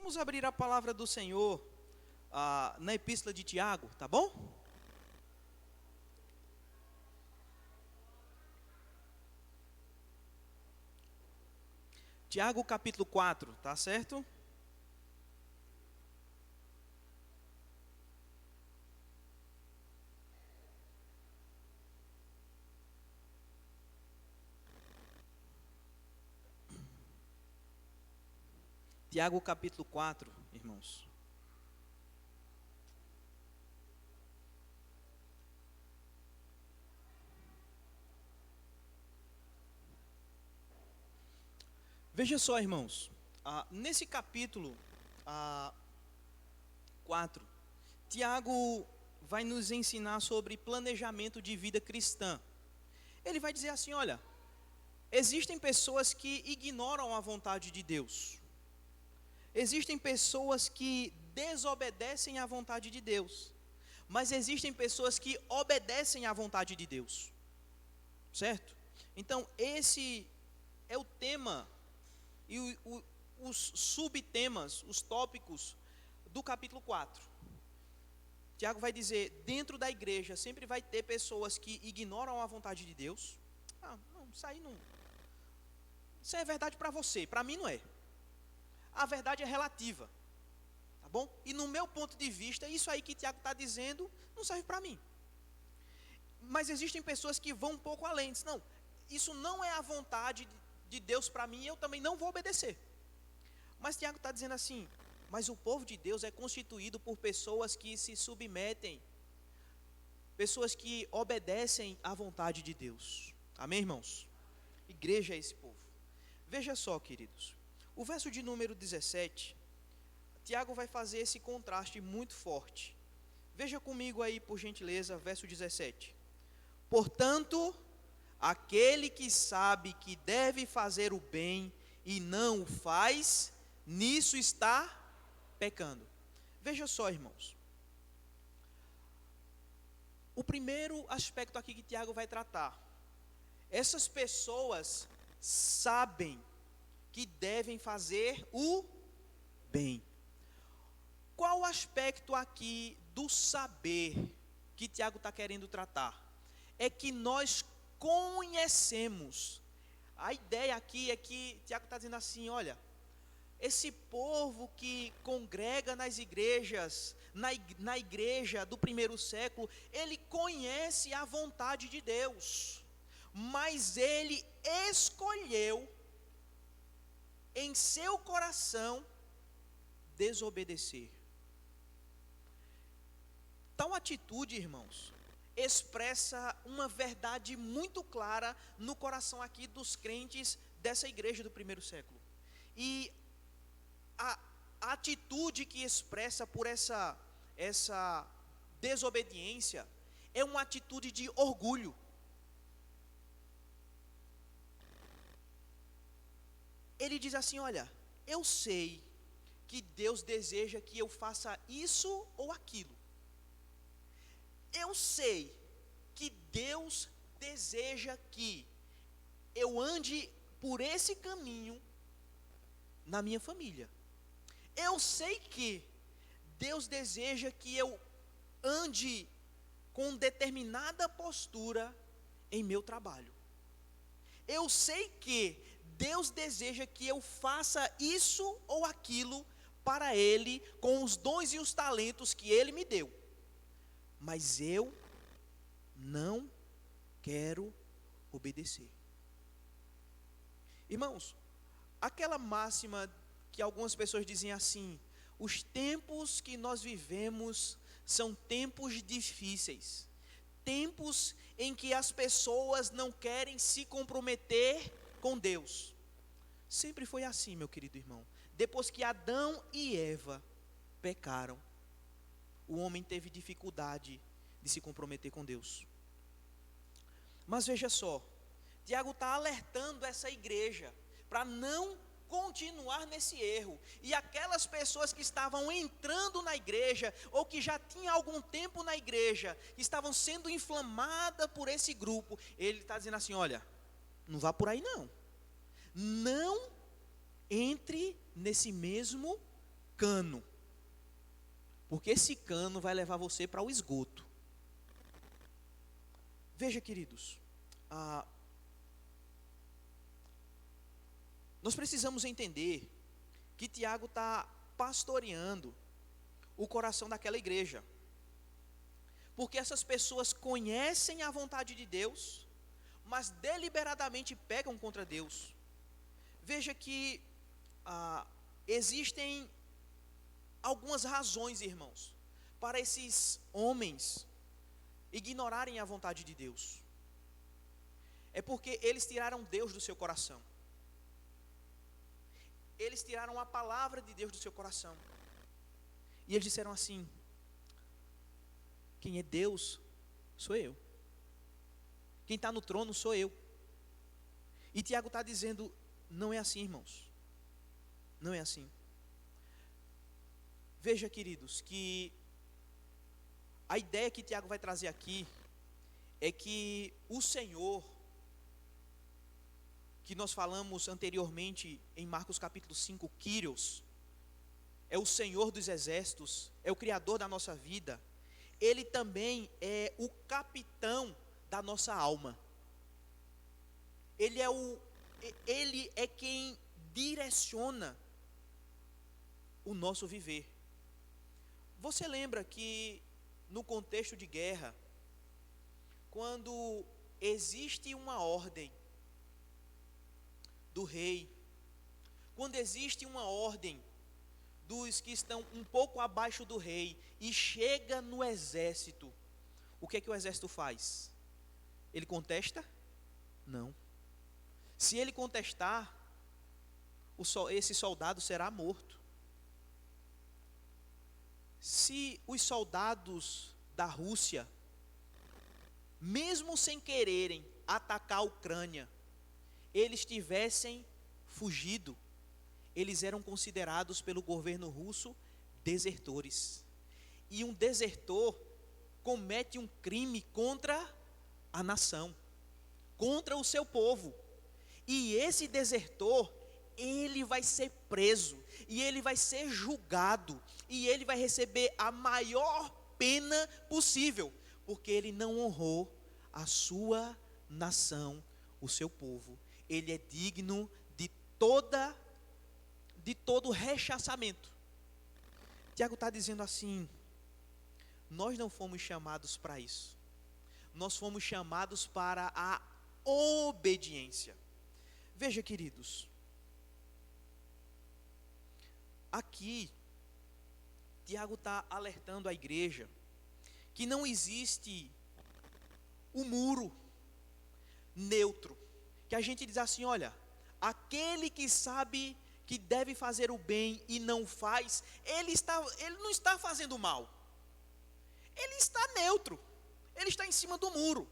Vamos abrir a palavra do Senhor na epístola de Tiago, tá bom? Tiago capítulo 4, tá certo? Tiago capítulo 4, irmãos. Veja só, irmãos, nesse capítulo 4, Tiago vai nos ensinar sobre planejamento de vida cristã. Ele vai dizer assim, olha, existem pessoas que ignoram a vontade de Deus. Existem pessoas que desobedecem à vontade de Deus. Mas existem pessoas que obedecem à vontade de Deus. Certo? Então, esse é o tema e os subtemas, os tópicos do capítulo 4. Tiago vai dizer, dentro da igreja sempre vai ter pessoas que ignoram a vontade de Deus. Não, isso é verdade para você, para mim não é. A verdade é relativa, tá bom? E no meu ponto de vista, isso aí que Tiago está dizendo não serve para mim. Mas existem pessoas que vão um pouco além, dizem, não, isso não é a vontade de Deus para mim, eu também não vou obedecer. Mas Tiago está dizendo assim, mas o povo de Deus é constituído por pessoas que se submetem, pessoas que obedecem à vontade de Deus. Amém, irmãos? Igreja é esse povo. Veja só, queridos, o verso de número 17, Tiago vai fazer esse contraste muito forte. Veja comigo aí, por gentileza, verso 17. Portanto, aquele que sabe que deve fazer o bem e não o faz, nisso está pecando. Veja só, irmãos. O primeiro aspecto aqui que Tiago vai tratar. Essas pessoas sabem que devem fazer o bem. Qual o aspecto aqui do saber que Tiago está querendo tratar? É que nós conhecemos. A ideia aqui é que Tiago está dizendo assim, olha, esse povo que congrega nas igrejas, na igreja do primeiro século, ele conhece a vontade de Deus, mas ele escolheu em seu coração desobedecer. Tal atitude, irmãos, expressa uma verdade muito clara no coração aqui dos crentes dessa igreja do primeiro século. E a atitude que expressa por essa desobediência é uma atitude de orgulho. Ele diz assim, olha, eu sei que Deus deseja que eu faça isso ou aquilo. Eu sei que Deus deseja que eu ande por esse caminho na minha família. Eu sei que Deus deseja que eu ande com determinada postura em meu trabalho. Eu sei que Deus deseja que eu faça isso ou aquilo para Ele, com os dons e os talentos que Ele me deu. Mas eu não quero obedecer. Irmãos, aquela máxima que algumas pessoas dizem assim, os tempos que nós vivemos são tempos difíceis. Tempos em que as pessoas não querem se comprometer com Deus. Sempre foi assim, meu querido irmão. Depois que Adão e Eva pecaram, o homem teve dificuldade de se comprometer com Deus. Mas veja só, Tiago está alertando essa igreja para não continuar nesse erro. E aquelas pessoas que estavam entrando na igreja, ou que já tinham algum tempo na igreja, estavam sendo inflamadas por esse grupo, ele está dizendo assim, olha, não vá por aí não. Não entre nesse mesmo cano. Porque esse cano vai levar você para o esgoto. Veja, queridos, nós precisamos entender que Tiago está pastoreando o coração daquela igreja. Porque essas pessoas conhecem a vontade de Deus, mas deliberadamente pegam contra Deus. Veja que existem algumas razões, irmãos, para esses homens ignorarem a vontade de Deus. É porque eles tiraram Deus do seu coração. Eles tiraram a palavra de Deus do seu coração. E eles disseram assim: quem é Deus sou eu. Quem está no trono sou eu. E Tiago está dizendo, não é assim, irmãos. Não é assim. Veja, queridos, que a ideia que Tiago vai trazer aqui é que o Senhor, que nós falamos anteriormente em Marcos capítulo 5, Kyrios, é o Senhor dos exércitos, é o Criador da nossa vida. Ele também é o capitão da nossa alma. Ele é quem direciona o nosso viver. Você lembra que no contexto de guerra, quando existe uma ordem do rei, quando existe uma ordem dos que estão um pouco abaixo do rei e chega no exército, o que é que o exército faz? Ele contesta? Não. Se ele contestar, esse soldado será morto. Se os soldados da Rússia, mesmo sem quererem atacar a Ucrânia, eles tivessem fugido, eles eram considerados pelo governo russo desertores. E um desertor comete um crime contra a nação, contra o seu povo. E esse desertor, ele vai ser preso, e ele vai ser julgado, e ele vai receber a maior pena possível, porque ele não honrou a sua nação, o seu povo. Ele é digno de todo rechaçamento. Tiago está dizendo assim: nós não fomos chamados para isso. Nós fomos chamados para a obediência. Veja, queridos, aqui Tiago está alertando a igreja que não existe o muro neutro, que a gente diz assim: olha, aquele que sabe que deve fazer o bem e não faz, ele não está fazendo mal, ele está neutro, ele está em cima do muro.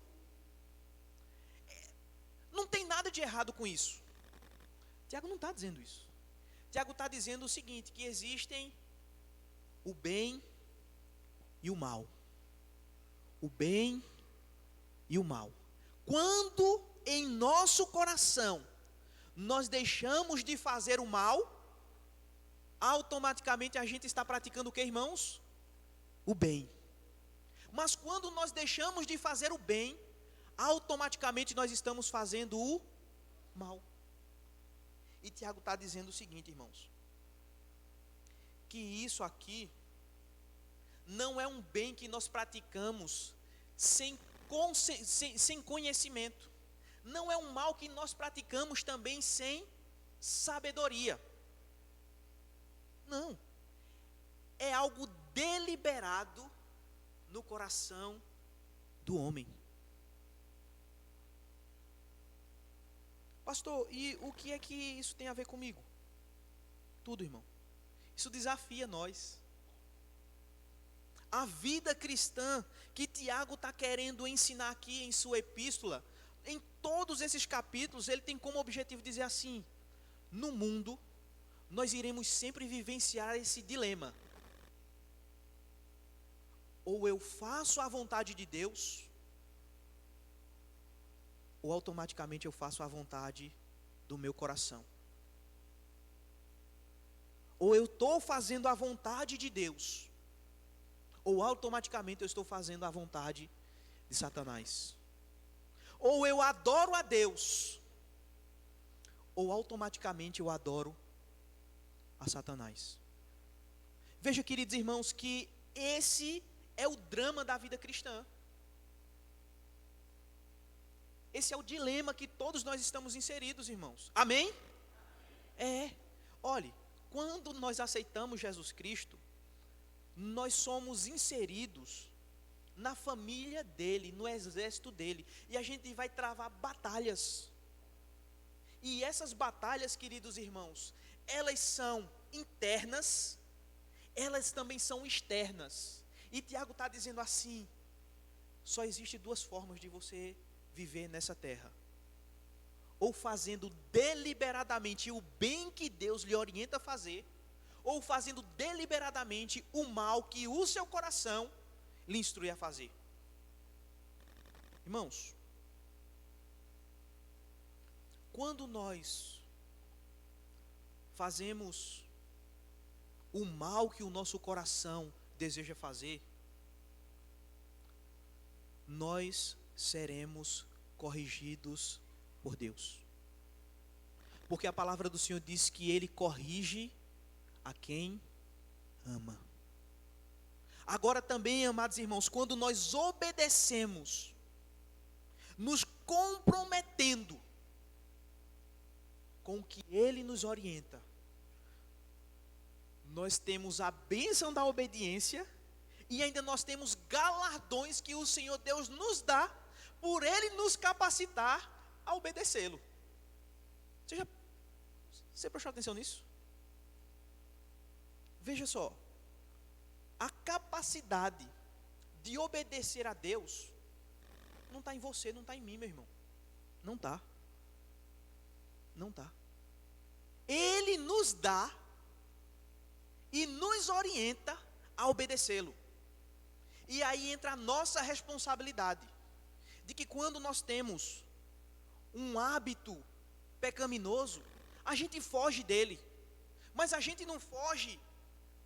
Não tem nada de errado com isso. Tiago não está dizendo isso. Tiago está dizendo o seguinte: que existem o bem e o mal. O bem e o mal. Quando em nosso coração nós deixamos de fazer o mal, automaticamente a gente está praticando o que, irmãos? O bem. Mas quando nós deixamos de fazer o bem, automaticamente nós estamos fazendo o mal. E Tiago está dizendo o seguinte, irmãos: que isso aqui não é um bem que nós praticamos sem conhecimento. Não é um mal que nós praticamos também sem sabedoria. Não. É algo deliberado no coração do homem. Pastor, e o que é que isso tem a ver comigo? Tudo, irmão. Isso desafia nós. A vida cristã que Tiago está querendo ensinar aqui em sua epístola, em todos esses capítulos, ele tem como objetivo dizer assim: no mundo, nós iremos sempre vivenciar esse dilema. Ou eu faço a vontade de Deus, ou automaticamente eu faço a vontade do meu coração. ou eu estou fazendo a vontade de Deus, ou automaticamente eu estou fazendo a vontade de Satanás. Ou eu adoro a Deus, ou automaticamente eu adoro a Satanás. Veja, queridos irmãos, que esse é o drama da vida cristã. Esse é o dilema que todos nós estamos inseridos, irmãos. Amém? Olhe, quando nós aceitamos Jesus Cristo, nós somos inseridos na família dele, no exército dele, e a gente vai travar batalhas. E essas batalhas, queridos irmãos, elas são internas, elas também são externas. E Tiago está dizendo assim: só existe duas formas de você viver nessa terra: ou fazendo deliberadamente o bem que Deus lhe orienta a fazer, ou fazendo deliberadamente o mal que o seu coração lhe instrui a fazer. Irmãos, quando nós fazemos o mal que o nosso coração deseja fazer, nós seremos corrigidos por Deus. Porque a palavra do Senhor diz que Ele corrige a quem ama. Agora também, amados irmãos, quando nós obedecemos, nos comprometendo com o que Ele nos orienta, nós temos a bênção da obediência e ainda nós temos galardões que o Senhor Deus nos dá por Ele nos capacitar a obedecê-lo. Você prestou atenção nisso? Veja só, a capacidade de obedecer a Deus não está em você, não está em mim, meu irmão. Não está. Não está. Ele nos dá e nos orienta a obedecê-lo. E aí entra a nossa responsabilidade, de que quando nós temos um hábito pecaminoso, a gente foge dele, mas a gente não foge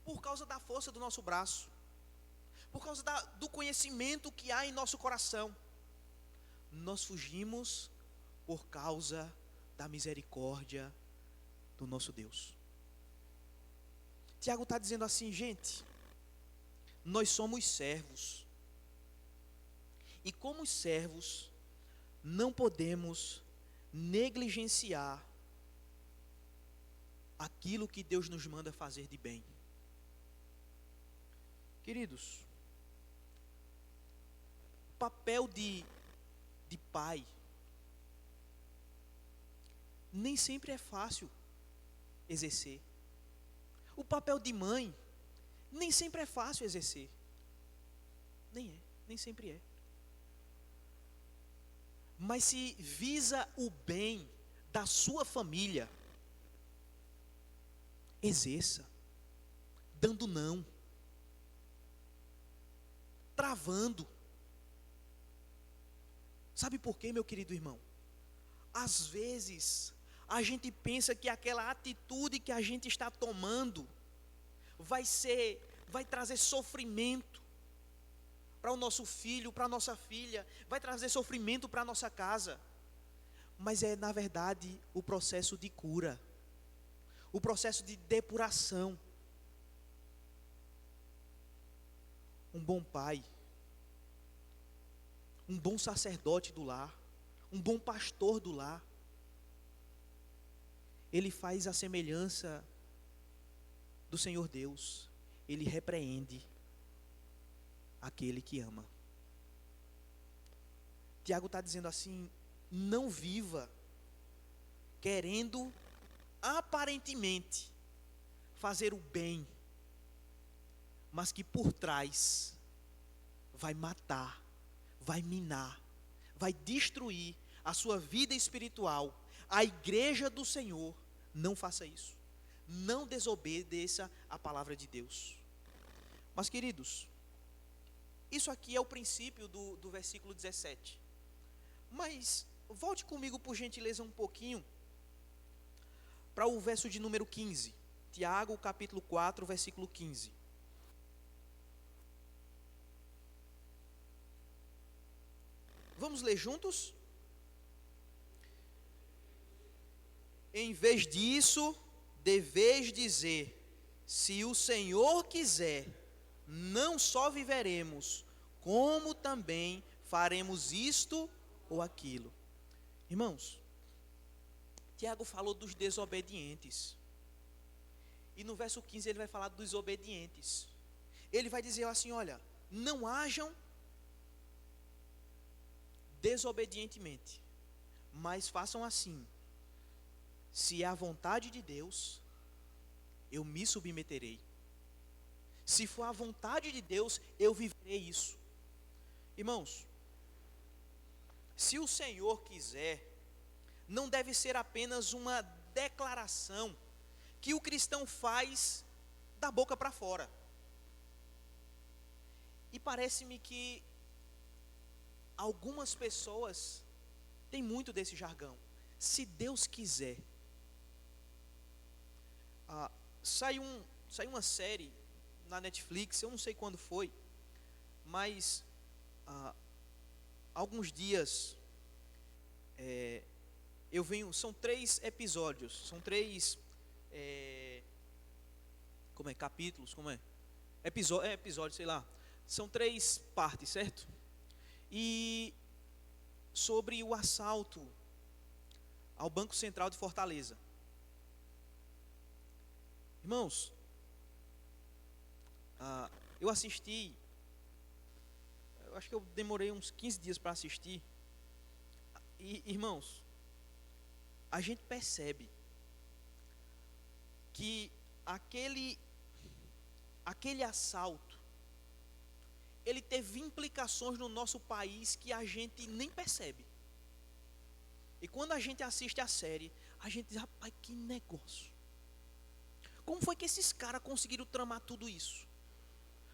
por causa da força do nosso braço, por causa do conhecimento que há em nosso coração. Nós fugimos por causa da misericórdia do nosso Deus. Tiago está dizendo assim: gente, nós somos servos, e como servos não podemos negligenciar aquilo que Deus nos manda fazer de bem. Queridos, o papel de pai nem sempre é fácil exercer. O papel de mãe nem sempre é fácil exercer. Nem sempre é. Mas se visa o bem da sua família, exerça, dando não, travando. Sabe por quê, meu querido irmão? Às vezes a gente pensa que aquela atitude que a gente está tomando vai trazer sofrimento para o nosso filho, para a nossa filha, vai trazer sofrimento para a nossa casa. Mas é, na verdade, o processo de cura, o processo de depuração. Um bom pai, um bom sacerdote do lar, um bom pastor do lar, ele faz a semelhança do Senhor Deus. Ele repreende aquele que ama. Tiago está dizendo assim: não viva querendo aparentemente fazer o bem, mas que por trás vai matar, vai minar, vai destruir a sua vida espiritual, a igreja do Senhor. Não faça isso. Não desobedeça a palavra de Deus. Mas, queridos, isso aqui é o princípio do versículo 17. Mas volte comigo, por gentileza, um pouquinho para o verso de número 15. Tiago, capítulo 4, versículo 15. Vamos ler juntos? Em vez disso, deveis dizer: se o Senhor quiser, não só viveremos, como também faremos isto ou aquilo. Irmãos, Tiago falou dos desobedientes. E no verso 15 ele vai falar dos obedientes. Ele vai dizer assim: olha, não hajam desobedientemente, mas façam assim. Se é a vontade de Deus, eu me submeterei. Se for a vontade de Deus, eu viverei isso. Irmãos, se o Senhor quiser, não deve ser apenas uma declaração que o cristão faz da boca para fora. E parece-me que algumas pessoas têm muito desse jargão. Se Deus quiser. Saiu uma série na Netflix, eu não sei quando foi, mas alguns dias eu venho, são 3 episódios, são 3 capítulos, episódio, sei lá, são 3 partes, certo? E sobre o assalto ao Banco Central de Fortaleza. Irmãos, eu assisti, eu acho que eu demorei uns 15 dias para assistir. E, irmãos, a gente percebe que aquele assalto, ele teve implicações no nosso país que a gente nem percebe. E quando a gente assiste a série, a gente diz: rapaz, que negócio. Como foi que esses caras conseguiram tramar tudo isso?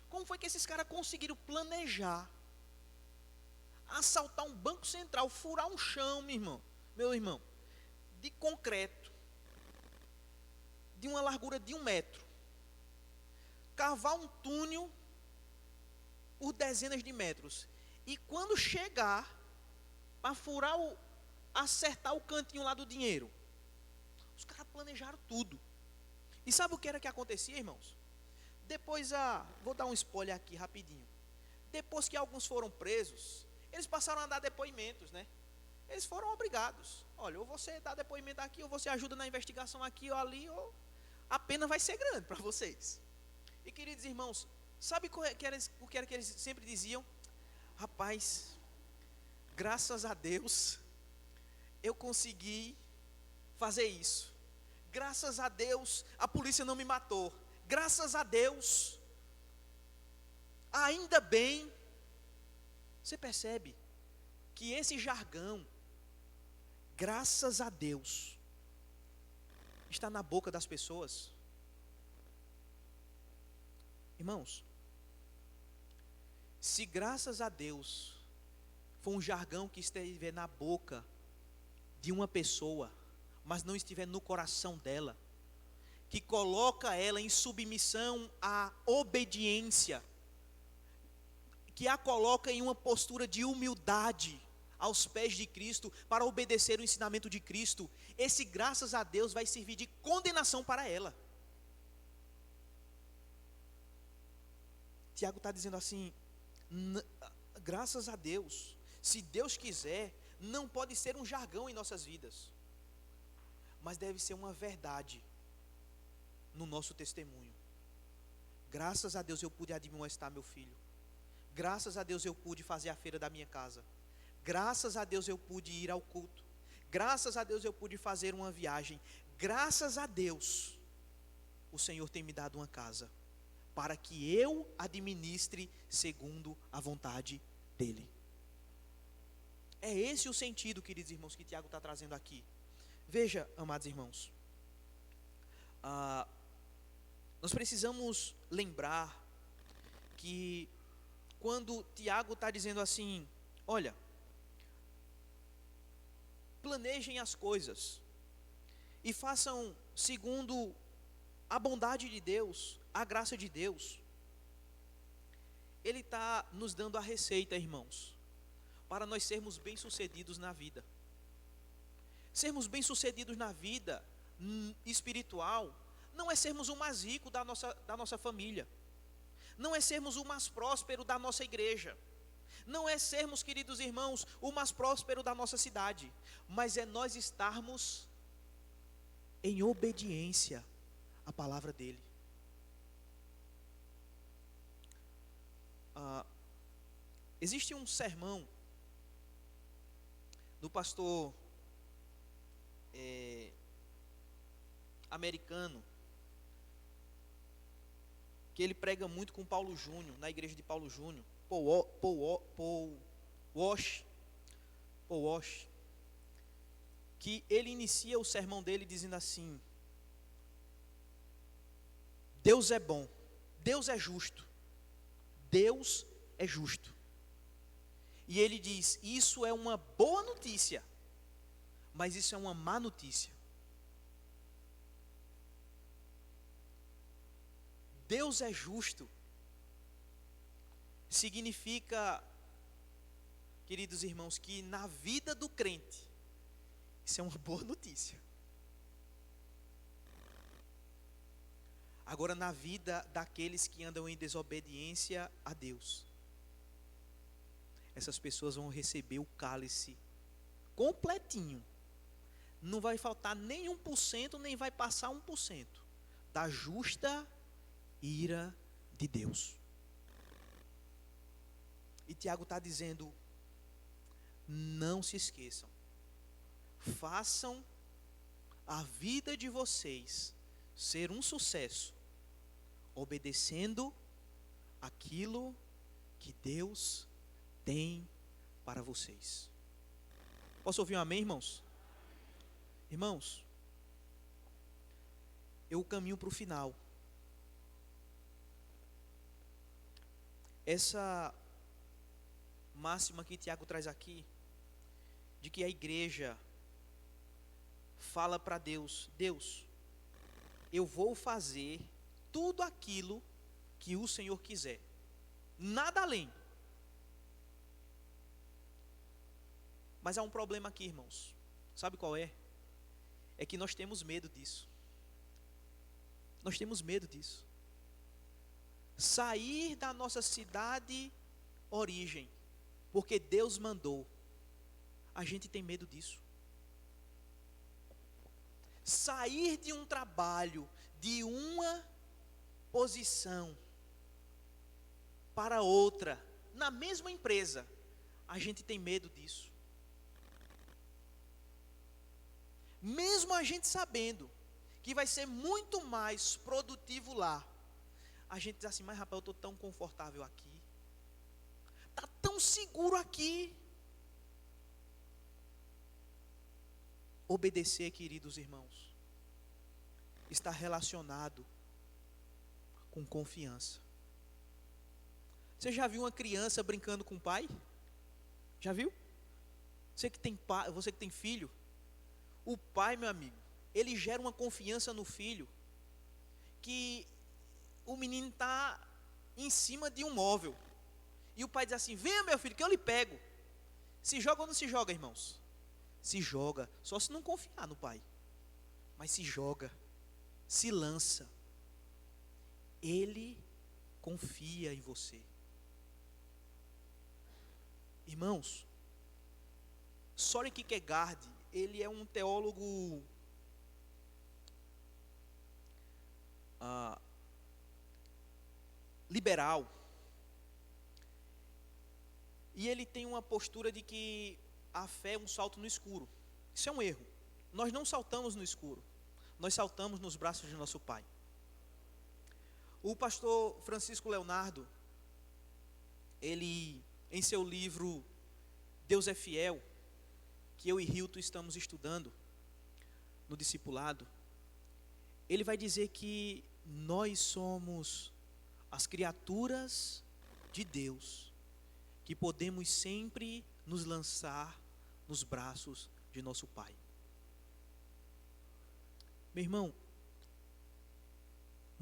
Como foi que esses caras conseguiram planejar assaltar um banco central, furar um chão, meu irmão, de concreto, de uma largura de 1 metro, cavar um túnel por dezenas de metros, e quando chegar para furar acertar o cantinho lá do dinheiro, os caras planejaram tudo. E sabe o que era que acontecia, irmãos? Depois, vou dar um spoiler aqui rapidinho. Depois que alguns foram presos, eles passaram a dar depoimentos, né? Eles foram obrigados. Olha, ou você dá depoimento aqui, ou você ajuda na investigação aqui ou ali, ou a pena vai ser grande para vocês. E, queridos irmãos, sabe o que era que eles sempre diziam? Rapaz, graças a Deus, eu consegui fazer isso. Graças a Deus, a polícia não me matou. Graças a Deus, ainda bem. Você percebe que esse jargão, graças a Deus, está na boca das pessoas. Irmãos, se graças a Deus for um jargão que estiver na boca de uma pessoa, mas não estiver no coração dela, que coloca ela em submissão à obediência, que a coloca em uma postura de humildade aos pés de Cristo, para obedecer o ensinamento de Cristo, esse graças a Deus vai servir de condenação para ela. Tiago está dizendo assim: graças a Deus, se Deus quiser, não pode ser um jargão em nossas vidas, mas deve ser uma verdade no nosso testemunho. Graças a Deus eu pude admoestar meu filho. Graças a Deus eu pude fazer a feira da minha casa. Graças a Deus eu pude ir ao culto. Graças a Deus eu pude fazer uma viagem. Graças a Deus o Senhor tem me dado uma casa, para que eu administre segundo a vontade dEle. É esse o sentido, queridos irmãos, que Tiago está trazendo aqui. Veja, amados irmãos, nós precisamos lembrar que quando Tiago está dizendo assim: olha, planejem as coisas e façam segundo a bondade de Deus, a graça de Deus, Ele está nos dando a receita, irmãos, para nós sermos bem-sucedidos na vida. Sermos bem-sucedidos na vida espiritual não é sermos o mais rico da nossa família, não é sermos o mais próspero da nossa igreja, não é sermos, queridos irmãos, o mais próspero da nossa cidade, mas é nós estarmos em obediência à palavra dEle. Existe um sermão do pastor americano, que ele prega muito com Paulo Júnior, na igreja de Paulo Júnior, Paul Walsh, que ele inicia o sermão dele dizendo assim: Deus é bom, Deus é justo, Deus é justo. E ele diz: isso é uma boa notícia, mas isso é uma má notícia. Deus é justo significa, queridos irmãos, que na vida do crente, isso é uma boa notícia. Agora, na vida daqueles que andam em desobediência a Deus, essas pessoas vão receber o cálice completinho. Não vai faltar nem 1%, nem vai passar 1% da justa ira de Deus. E Tiago está dizendo: não se esqueçam, façam a vida de vocês ser um sucesso, obedecendo aquilo que Deus tem para vocês. Posso ouvir um amém, irmãos? Irmãos, eu caminho para o final. Essa máxima que Tiago traz aqui, de que a igreja fala para Deus: Deus, eu vou fazer tudo aquilo que o Senhor quiser, nada além. Mas há um problema aqui, irmãos. Sabe qual é? É que nós temos medo disso. Nós temos medo disso. Sair da nossa cidade origem, porque Deus mandou. A gente tem medo disso. Sair de um trabalho, de uma posição para outra, na mesma empresa, a gente tem medo disso. Mesmo a gente sabendo que vai ser muito mais produtivo lá, a gente diz assim: mas rapaz, eu estou tão confortável aqui, está tão seguro aqui. Obedecer, queridos irmãos, está relacionado com confiança. Você já viu uma criança brincando com o pai? Já viu? Você que tem pai, você que tem filho, o pai, meu amigo, ele gera uma confiança no filho, que o menino está em cima de um móvel, e o pai diz assim: venha, meu filho, que eu lhe pego. Se joga ou não se joga, irmãos? Se joga, só se não confiar no pai, mas se joga, se lança. Ele confia em você. Irmãos, Søren Kierkegaard, ele é um teólogo liberal, e ele tem uma postura de que a fé é um salto no escuro. Isso é um erro. Nós não saltamos no escuro, nós saltamos nos braços de nosso Pai. O pastor Francisco Leonardo, ele, em seu livro Deus é Fiel, que eu e Hilton estamos estudando no discipulado, ele vai dizer que nós somos as criaturas de Deus, que podemos sempre nos lançar nos braços de nosso Pai. Meu irmão,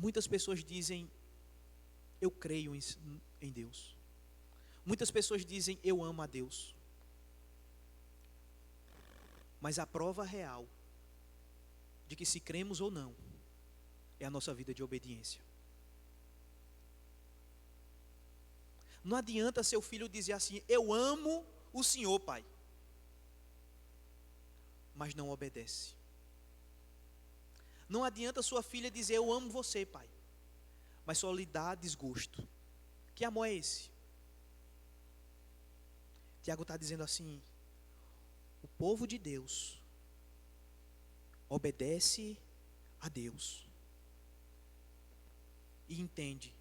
Muitas pessoas dizem, eu creio em Deus. Muitas pessoas dizem, eu amo a Deus. Mas a prova real de que se cremos ou não é a nossa vida de obediência. Não adianta seu filho dizer assim, eu amo o Senhor, pai, mas não obedece. Não adianta sua filha dizer, eu amo você, pai, mas só lhe dá desgosto. Que amor é esse? Tiago está dizendo assim, o povo de Deus obedece a Deus e entende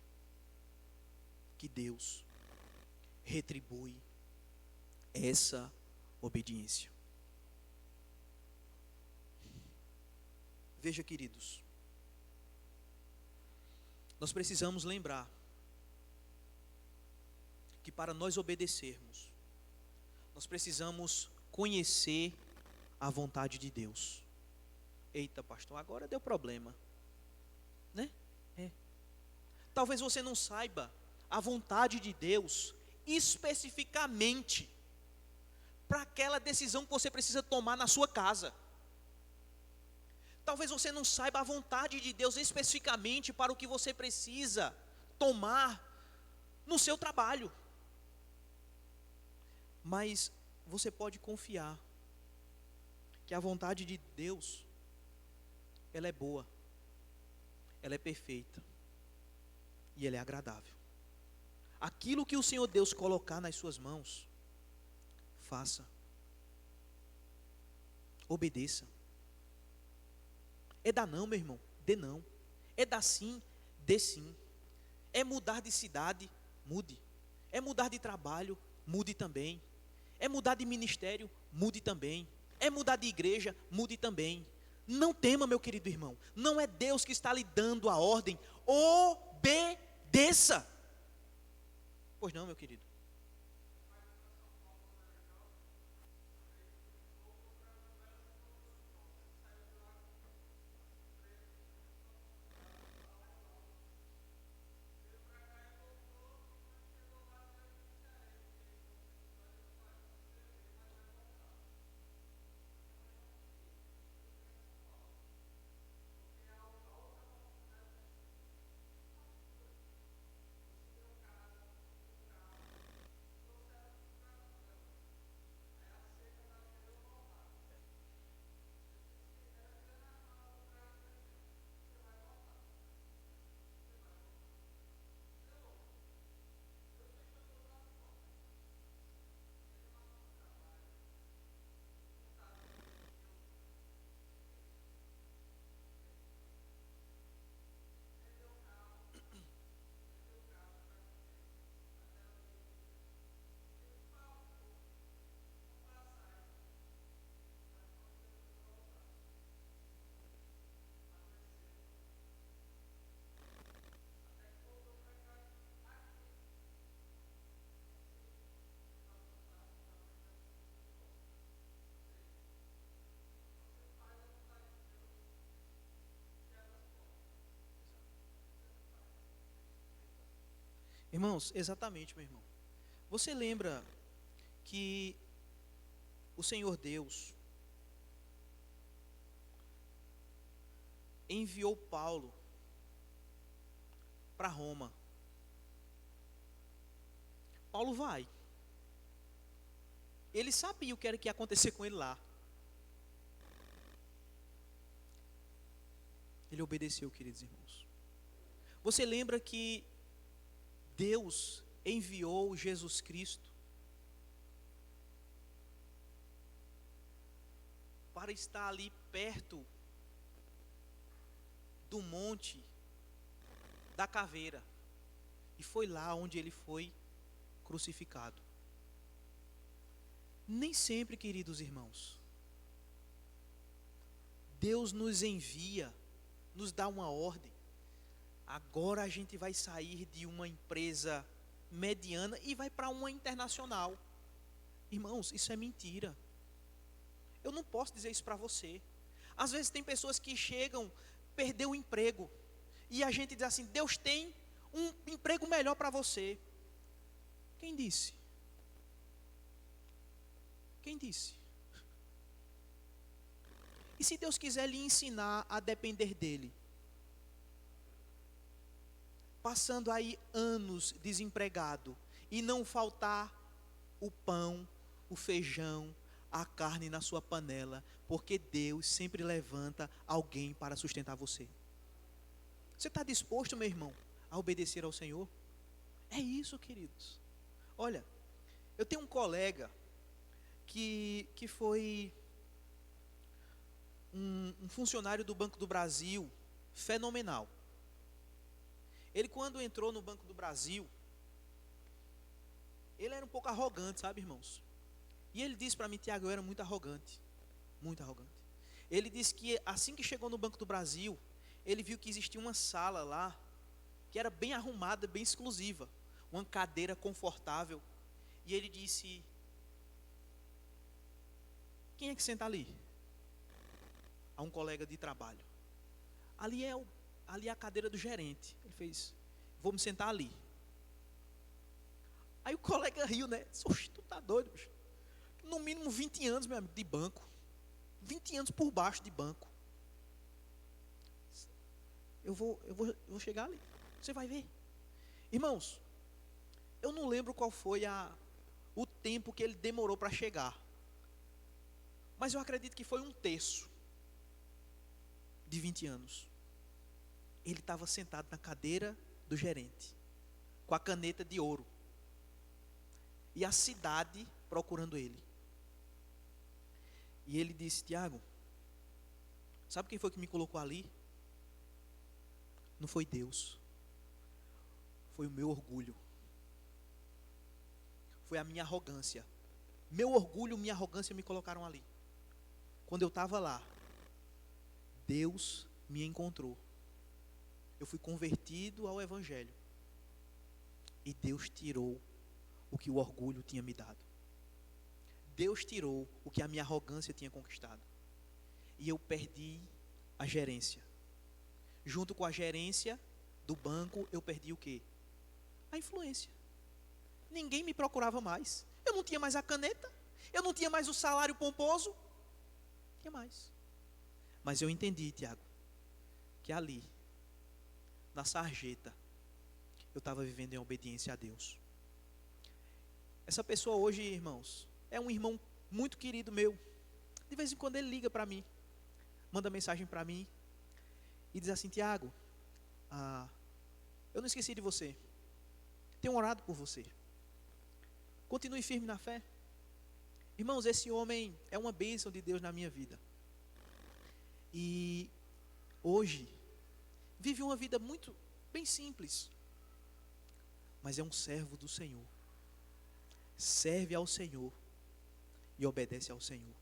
que Deus retribui essa obediência. Veja, queridos, nós precisamos lembrar que para nós obedecermos, nós precisamos conhecer a vontade de Deus. Eita, pastor, agora deu problema, né? Talvez você não saiba a vontade de Deus especificamente para aquela decisão que você precisa tomar na sua casa. Talvez você não saiba a vontade de Deus especificamente para o que você precisa tomar no seu trabalho. Mas você pode confiar que a vontade de Deus, ela é boa, ela é perfeita e ela é agradável. Aquilo que o Senhor Deus colocar nas suas mãos, faça, obedeça. É dar não, meu irmão, dê não. É dar sim, dê sim. É mudar de cidade, mude. É mudar de trabalho, mude também. É mudar de ministério, mude também. É mudar de igreja, mude também. Não tema, meu querido irmão, não é Deus que está lhe dando a ordem, obedeça. Pois não, meu querido. Irmãos, exatamente, meu irmão. Você lembra que o Senhor Deus enviou Paulo para Roma. Paulo vai. Ele sabia o que era que ia acontecer com ele lá. Ele obedeceu, queridos irmãos. Você lembra que Deus enviou Jesus Cristo para estar ali perto do monte da caveira, e foi lá onde ele foi crucificado. Nem sempre, queridos irmãos, Deus nos envia, nos dá uma ordem. Agora a gente vai sair de uma empresa mediana e vai para uma internacional. Irmãos, isso é mentira. Eu não posso dizer isso para você. Às vezes tem pessoas que chegam, perdeu o emprego, e a gente diz assim: Deus tem um emprego melhor para você. Quem disse? Quem disse? E se Deus quiser lhe ensinar a depender dele? Passando aí anos desempregado e não faltar o pão, o feijão, a carne na sua panela, porque Deus sempre levanta alguém para sustentar você. Você está disposto, meu irmão, a obedecer ao Senhor? É isso, queridos. Olha, eu tenho um colega que foi um funcionário do Banco do Brasil fenomenal. Ele, quando entrou no Banco do Brasil, ele era um pouco arrogante, sabe, irmãos? E ele disse para mim: Tiago, eu era muito arrogante. Muito arrogante. Ele disse que assim que chegou no Banco do Brasil, ele viu que existia uma sala lá, que era bem arrumada, bem exclusiva. Uma cadeira confortável. E ele disse: quem é que senta ali? A um colega de trabalho. Ali é a cadeira do gerente. Ele fez: vou me sentar ali. Aí o colega riu, né? Oxe, tu tá doido, bicho? No mínimo 20 anos, meu amigo, de banco. 20 anos por baixo de banco. Eu vou chegar ali. Você vai ver. Irmãos, eu não lembro qual foi o tempo que ele demorou para chegar. Mas eu acredito que foi 1/3 de 20 anos. Ele estava sentado na cadeira do gerente, com a caneta de ouro. E a cidade procurando ele. E ele disse: Tiago, sabe quem foi que me colocou ali? Não foi Deus. Foi o meu orgulho. Foi a minha arrogância. Meu orgulho, minha arrogância me colocaram ali. Quando eu estava lá, Deus me encontrou. Eu fui convertido ao Evangelho. E Deus tirou o que o orgulho tinha me dado. Deus tirou o que a minha arrogância tinha conquistado. E eu perdi a gerência. Junto com a gerência do banco, eu perdi o quê? A influência. Ninguém me procurava mais. Eu não tinha mais a caneta. Eu não tinha mais o salário pomposo. Não tinha mais. Mas eu entendi, Tiago, que ali, na sarjeta, eu estava vivendo em obediência a Deus. Essa pessoa hoje, irmãos, é um irmão muito querido meu. De vez em quando ele liga para mim, manda mensagem para mim e diz assim: Tiago, eu não esqueci de você. Tenho orado por você. Continue firme na fé. Irmãos, esse homem é uma bênção de Deus na minha vida. E hoje vive uma vida muito bem simples, mas é um servo do Senhor. Serve ao Senhor e obedece ao Senhor.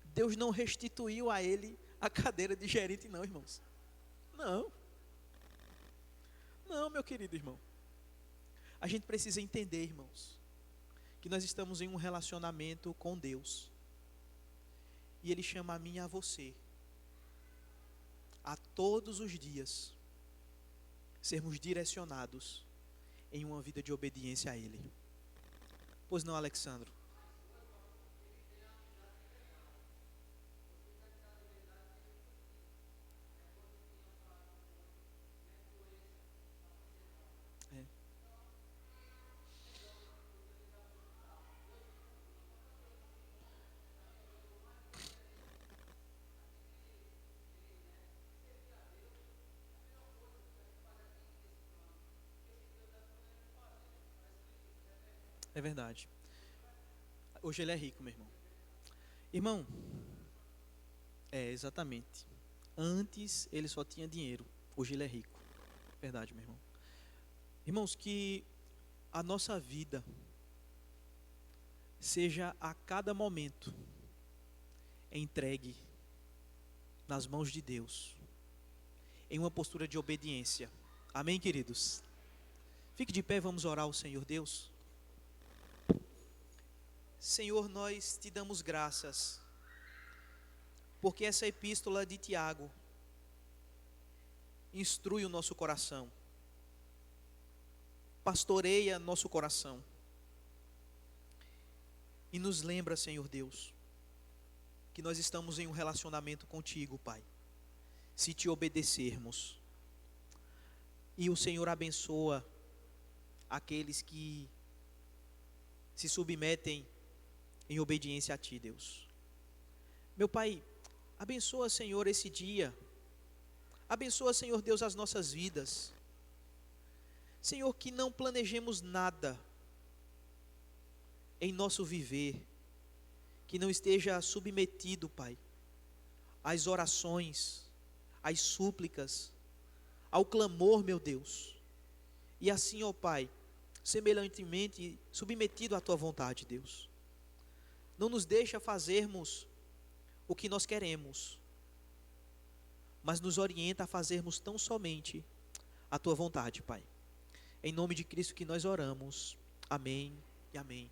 Deus não restituiu a ele a cadeira de gerente, não, irmãos. Não. Não, meu querido irmão. A gente precisa entender, irmãos, que nós estamos em um relacionamento com Deus. E Ele chama a mim e a você, a todos os dias, sermos direcionados em uma vida de obediência a Ele. Pois não, Alexandro? É. É verdade. Hoje ele é rico, meu irmão. Irmão, exatamente. Antes ele só tinha dinheiro. Hoje ele é rico. Verdade, meu irmão. Irmãos, que a nossa vida seja a cada momento entregue nas mãos de Deus, em uma postura de obediência. Amém, queridos? Fique de pé, vamos orar ao Senhor Deus. Senhor, nós te damos graças, porque essa epístola de Tiago instrui o nosso coração, pastoreia nosso coração, e nos lembra, Senhor Deus, que nós estamos em um relacionamento contigo, Pai, se te obedecermos. E o Senhor abençoa aqueles que se submetem em obediência a ti, Deus. Meu Pai, abençoa, Senhor, esse dia. Abençoa, Senhor Deus, as nossas vidas. Senhor, que não planejemos nada em nosso viver que não esteja submetido, Pai, às orações, às súplicas, ao clamor, meu Deus. E assim, ó Pai, semelhantemente submetido à tua vontade, Deus. Não nos deixa fazermos o que nós queremos, mas nos orienta a fazermos tão somente a tua vontade, Pai. Em nome de Cristo que nós oramos. Amém e amém.